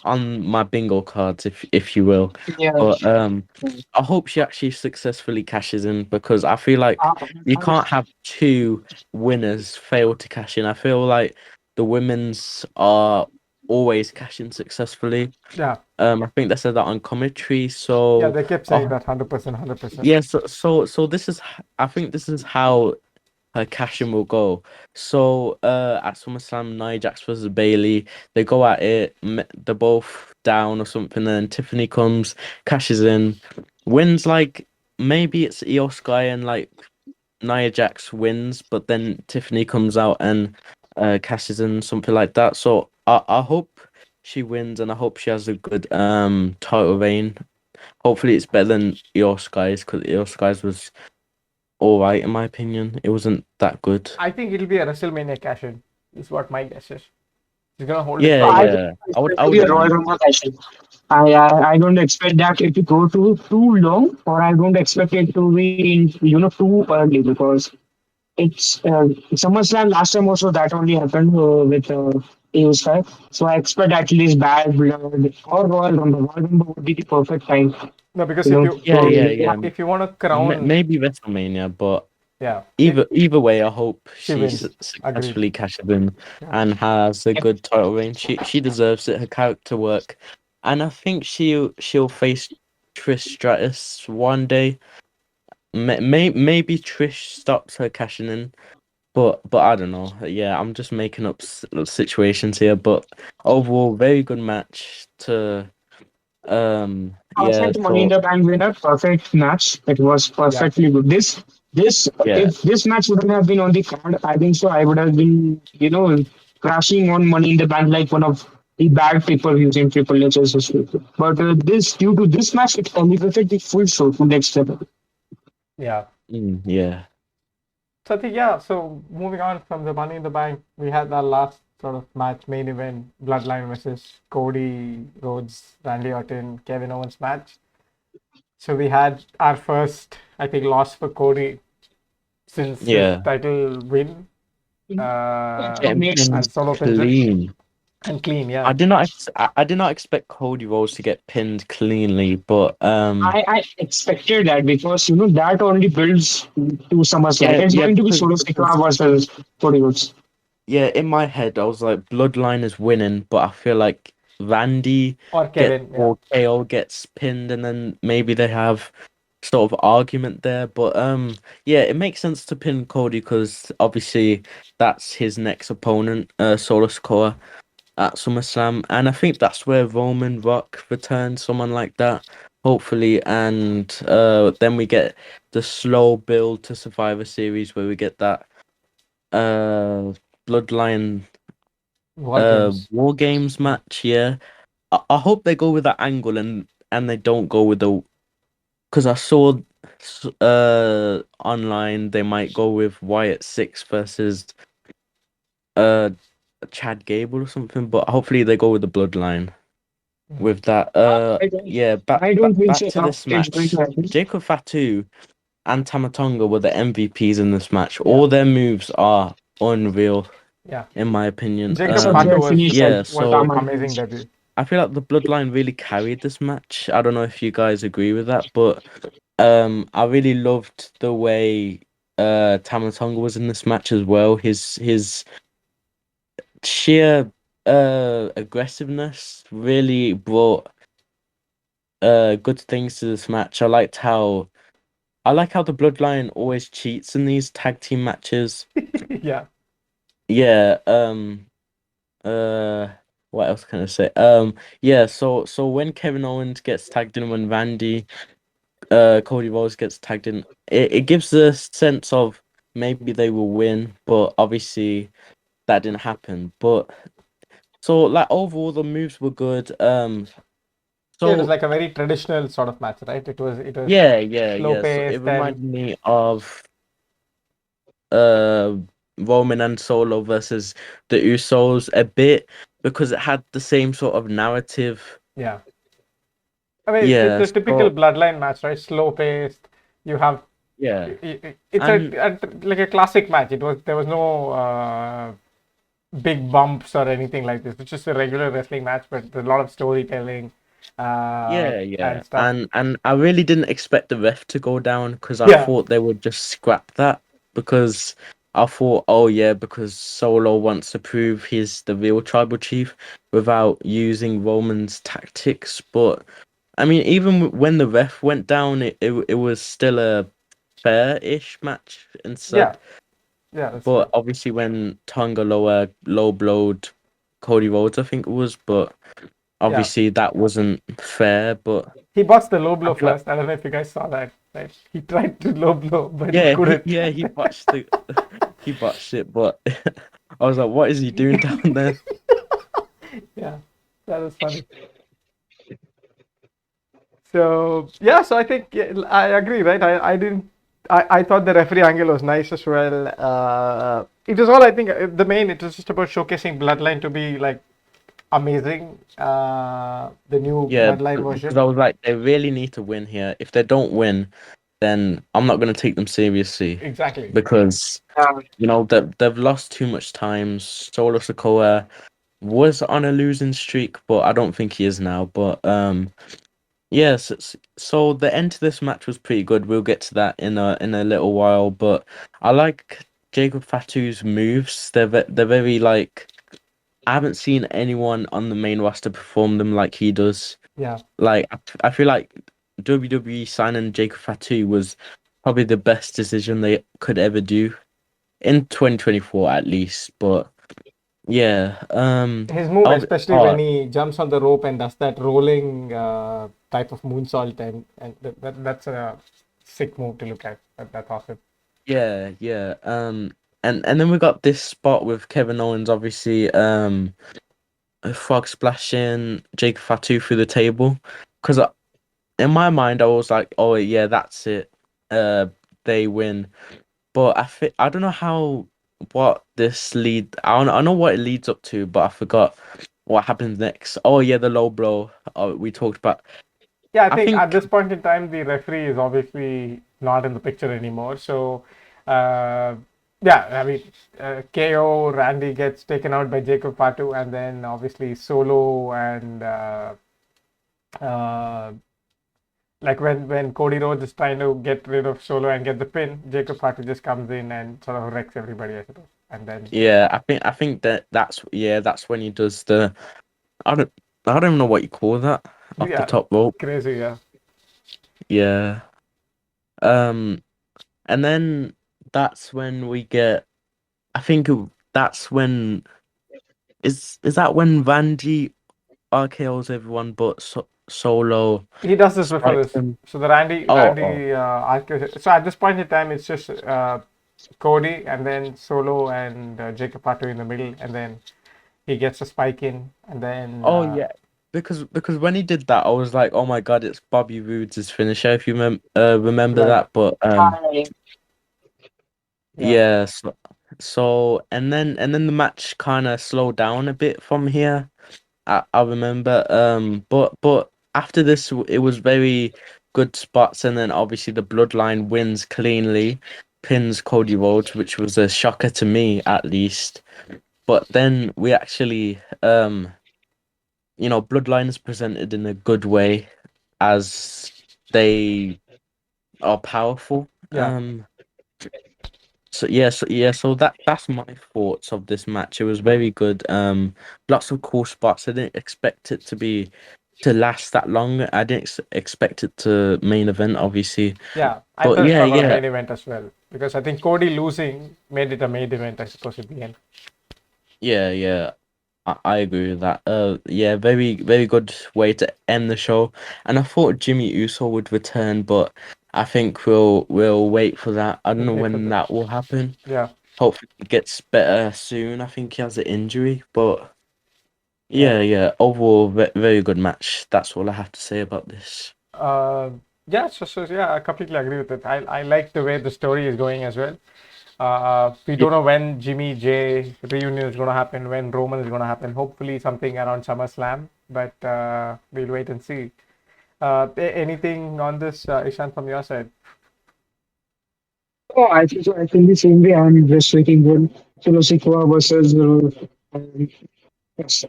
on my bingo cards, if you will. yeah, But I hope she actually successfully cashes in because I feel I, like you can't have two winners fail to cash in. I feel like the women's are always cashing successfully. yeah, I think they said that on commentary. yeah. So, They kept saying that 100%, 100%. yeah. So this is. I think this is how her cashing will go. So at SummerSlam, Nia Jax versus Bailey, they go at it. They're both down or something. Then Tiffany comes, cashes in, wins like maybe it's Io Sky and like Nia Jax wins, but then Tiffany comes out and cashes in something like that. So I hope she wins and I hope she has a good title reign. Hopefully it's better than Io Sky's because Io Sky's was all right in my opinion. It wasn't that good. I think it'll be a WrestleMania cash in, is what my guess is. She's gonna hold it Yeah, for I like, think yeah. it's I would going I to be would a Royal agree. Rumble session. I don't expect that it to go too long, or I don't expect it to be in too early because it's SummerSlam last time also that only happened with AO5. So I expect at least Bad Blood or Royal Rumble. Royal Rumble would be the perfect time, no, because if you Yeah, if yeah, you yeah. if you want to crown, Maybe WrestleMania, but yeah, either way, I hope she she wins. Agreed. successfully cashes in Yeah, and has a good title reign. She deserves it. Her character work, and I think she'll face Trish Stratus one day. Maybe Trish stops her cashing in. But I don't know. Yeah, I'm just making up situations here. But overall, very good match to yeah. perfect Money in So the Bank winner, perfect match. It was yeah, perfectly good. This yeah, if this match wouldn't have been on the card, I think so. I would have been crashing on Money in the Bank like one of the bad pay-per-views in Triple H's history. But this due to this match, it elevated the full show to next level. yeah. yeah, So I think, yeah. So moving on from the Money in the Bank, we had our last sort of match, main event, Bloodline versus Cody Rhodes, Randy Orton, Kevin Owens match. So we had our first, I think, loss for Cody since his yeah. title win, It Getting makes pinned and solo pins it clean. and clean. Yeah, I did not expect Cody Rhodes to get pinned cleanly, but I expected that because that only builds to SummerSlam. yeah, It's yeah, going to be Solo Sikoa because versus Cody Rhodes. yeah, in my head I was like Bloodline is winning, but I feel like Randy or get Kevin. Yeah, or KO gets pinned, and then maybe they have sort of argument there. But yeah, it makes sense to pin Cody because obviously that's his next opponent, Solo Sikoa at SummerSlam, and I think that's where Roman Rock returns, someone like that, hopefully, and then we get the slow build to Survivor Series where we get that uh Bloodline War Games. War Games match. Yeah, I hope they go with that angle and they don't go with the because I saw online they might go with Wyatt Six versus uh Chad Gable or something, but hopefully they go with the Bloodline. With that. I don't, Yeah, I don't think back so. to this It's going to match. happen. Jacob Fatu and Tamatonga were the MVPs in this match. Yeah, All their moves are unreal, yeah. in my opinion. Jacob Except Fatu their finish at Yeah, was so amazing Taman. debut. I feel like the Bloodline really carried this match. I don't know if you guys agree with that, but I really loved the way Tamatonga was in this match as well. His sheer aggressiveness really brought good things to this match. I like how the Bloodline always cheats in these tag team matches. Yeah, Yeah, uh what else can I say? Yeah, so when Kevin Owens gets tagged in, when Randy Cody Rhodes gets tagged in, it gives a sense of maybe they will win, but obviously that didn't happen. But so like overall the moves were good. Yeah, it was So like a very traditional sort of match, right? It was slow yeah. So it paced and reminded me of uh Roman and Solo versus the Usos a bit because it had the same sort of narrative. yeah. I mean, it's Yeah, a typical so bloodline match, right? Slow paced. You have yeah. it's And like a classic match. There was no big bumps or anything like this. It's just a regular wrestling match, but there's a lot of storytelling yeah. and stuff. And I really didn't expect the ref to go down because I Yeah, thought they would just scrap that because I thought, oh yeah, because Solo wants to prove he's the real tribal chief without using Roman's tactics. But I mean, even when the ref went down, it was still a fair-ish match yeah, instead. yeah. That's But true. obviously, when Tonga low blowed Cody Rhodes, I think it was, but Yeah, obviously that wasn't fair. But he botched the low I blow feel like, first. I don't know if you guys saw that. Right? He tried to low blow, but he yeah, couldn't. he botched the he botched it. But I was like, what is he doing down there? Yeah, that was funny. So yeah, so I think yeah, I agree, right? I didn't. I thought the referee angle was nice as well. It was all I think the main. It was just about showcasing Bloodline to be like amazing. The new Yeah, Bloodline because version. I was like, they really need to win here. If they don't win, then I'm not gonna take them seriously Exactly. because they've lost too much time. Solo Sikoa was on a losing streak, but I don't think he is now. But yes, so the end to this match was pretty good. We'll get to that in a little while, but I like Jacob Fatu's moves. They're very like I haven't seen anyone on the main roster perform them like he does. Yeah. Like I feel like WWE signing Jacob Fatu was probably the best decision they could ever do in 2024 at least. But yeah, His move, oh, especially when oh he jumps on the rope and does that rolling type of moonsault, and that's a sick move to look at. That's awesome. yeah. And then we got this spot with Kevin Owens, obviously, a frog splashing Jacob Fatu through the table. Because in my mind, I was like, oh yeah, that's it. Uh, they win. But I don't know what this I know what it leads up to, but I forgot what happens next. Oh yeah, the low blow. We talked about. Yeah, I I think at think this point in time, the referee is obviously not in the picture anymore. So, uh, yeah, I mean, KO Randy gets taken out by Jacob Fatu, and then obviously Solo and uh, like when Cody Rhodes is trying to get rid of Solo and get the pin, Jacob Fatu just comes in and sort of wrecks everybody, I suppose. And then yeah, I think that's when he does the I don't I don't know what you call that off the yeah, top rope. crazy, yeah. Yeah. Um, and then that's when we get. I think that's when is that when Randy RKO's everyone but Solo He does this before strikes this. him. So the Randy Oh, Randy so at this point in time, it's just Cody and then Solo and Jacob Fatu in the middle, and then he gets a spike in, and then yeah. Because when he did that, I was like, oh my God, it's Bobby Roode's finisher. If you remember right, that, but Hi. yeah, yeah. And then the match kind of slowed down a bit from here. I remember. But after this, it was very good spots, and then obviously the Bloodline wins cleanly, pins Cody Rhodes, which was a shocker to me at least. But then we actually, Bloodline is presented in a good way, as they are powerful. yeah. So that's my thoughts of this match. It was very good. Lots of cool spots. I didn't expect it to last that long. I didn't expect it to main event, obviously. Yeah, I But thought it's yeah, not going to yeah, main event as well because I think Cody losing made it a main event, I suppose, at the end. yeah. I agree with that. Yeah, very, very good way to end the show. And I thought Jimmy Uso would return, but I think we'll wait for that. I don't We'll know wait for when the that will happen. yeah. Hopefully it gets better soon. I think he has an injury, but Yeah. Overall, very good match. That's all I have to say about this. Uh, yeah, yeah, I completely agree with it. I like the way the story is going as well. We Yeah, don't know when Jimmy J reunion is going to happen, when Roman is going to happen. Hopefully, something around SummerSlam, but we'll wait and see. Anything on this, Ishan, from your side? Oh, I think so. I think the same way. I'm just waiting for Solo Sikoa versus um,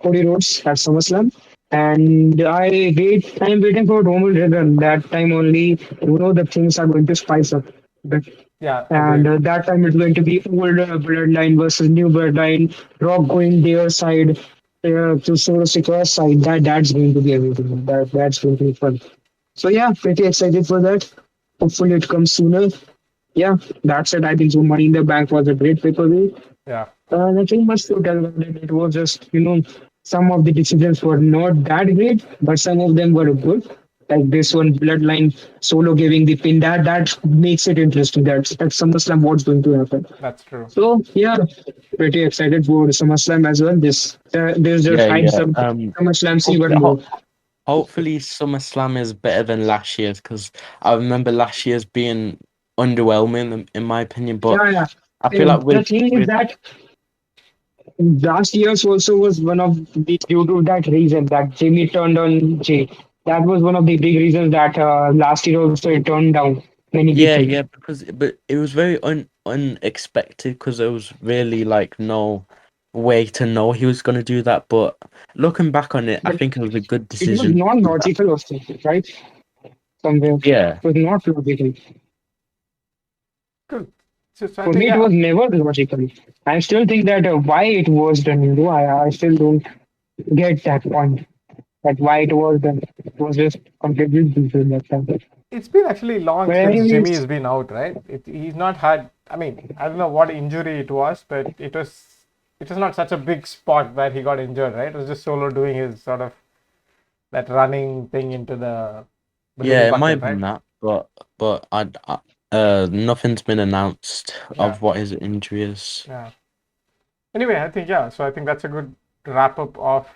Cody Rhodes at SummerSlam. And I'm waiting for Roman Reigns. That time only, the things are going to spice up. But, Yeah, and agreed. that time it's going to be old bloodline versus new bloodline. Rock going their side to Solo Sikoa's side. That's going to be everything. That's going to be fun. So yeah, pretty excited for that. Hopefully it comes sooner. Yeah, that's it. I think so. Money in the Bank was a great pay-per-view. Yeah, Nothing much to tell about it. It was just, some of the decisions were not that great, but some of them were good. Like this one, Bloodline Solo giving the pin. That makes it interesting. That's SummerSlam what's going to happen. that's true. So yeah, pretty excited for SummerSlam as well. This just hypes yeah. up SummerSlam even Hopefully, more. hopefully SummerSlam is better than last year's because I remember last year's being underwhelming in my opinion. But Yeah, yeah. I feel And like the thing is with that last year's also was one of the due to that reason that Jimmy turned on Jay. That was one of the big reasons that last year also it turned down many people. yeah, because but it was very unexpected because there was really like no way to know he was gonna do that. But looking back on it, I But think it was a good it was decision to not do that. logical also, right? Somewhere. Yeah, It was not logical. Good. So I For think, me, it yeah, was never logical. I still think that why it was done, I still don't get that point. That why it was done. It was just completely different that time. it's been actually long But since Jimmy anyways, has been out, right? He's not had. I mean, I don't know what injury it was, but it was not such a big spot where he got injured, right? It was just Solo doing his sort of that running thing into the bikini yeah, it might bucket, have been right? that, but nothing's been announced Yeah, of what his injury is. yeah. Anyway, I think, yeah. So I think that's a good wrap up of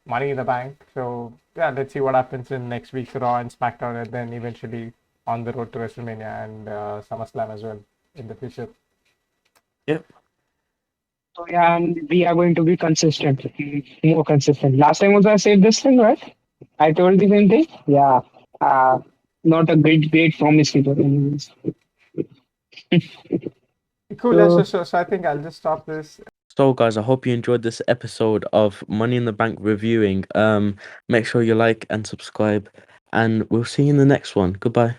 Money in the Bank. So yeah, let's see what happens in next week's Raw and SmackDown, and then eventually on the road to WrestleMania and SummerSlam as well in the future. Yep. so yeah, and we are going to be consistent, more consistent. Last time also I said this thing, right? I told the same thing. Yeah. Uh, not a great promise people. Cool. Yeah, So so I think I'll just stop this. So guys, I hope you enjoyed this episode of Money in the Bank reviewing. Make sure you like and subscribe, and we'll see you in the next one. Goodbye.